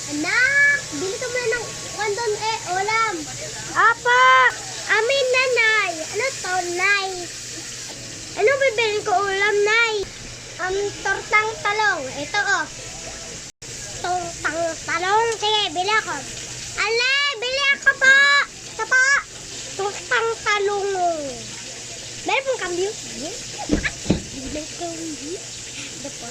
Anak, bili ka muna ng kondon ulam. Apa! Amin, nanay. Ano to, nay? Ano bibilin ko ulam, nay? Tortang talong. Ito, oh. Tortang talong. Sige, bili ako. Ale, bili ako po. Ito po. Tortang talong. Meron pong kambyo? Yes. Bili kambyo. Ito po.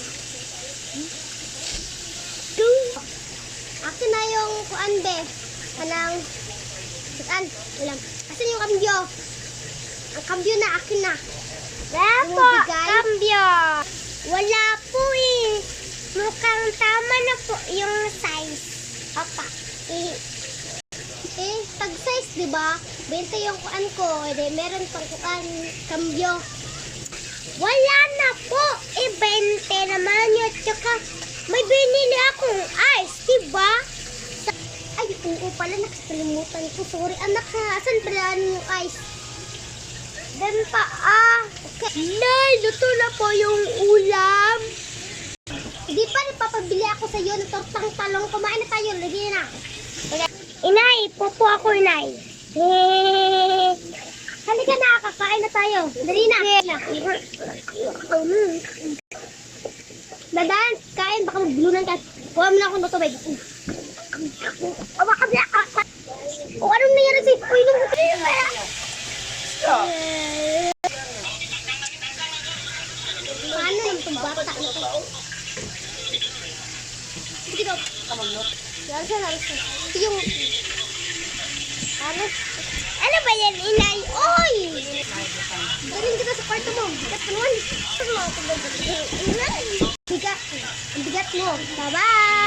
Akin na yung kuan be. Anang saan? Ulam. Asan yung kambyo? Ang kambyo na akin na. Wala Yung po, bigay? cambio. Wala po eh. Mukhang tama na po yung size. Papa. Tag-size, di ba? 20 yung kuan ko. Meron pang kuan kambyo. Wala na po. 20 naman yun. Tsaka may binili akong ice, di ba? Ay, oo pala. Nakasalimutan ko. Sorry, anak ha. Asan pala yung ice? Dan pa, Okay. Nay, luto na po yung ulam. Hindi pa rin papabili ako sa iyo ng tortang talong. Kumain na tayo. Lagi na. Inay, popo ako, inay. Halika na, kakain na tayo. Dali na. Dadan, kain. Baka magbulunan ka. Kuha mo na akong tubig. O, anong nangyari sa'yo? Uy, nung paano yung itong bata ito? Sige daw. Larsa. Ito yung... Ano ba yan, inay? Oy! Galing kita sa kwarto mo. Bigat mo naman. Bigat. Ang bigat mo. Bye-bye!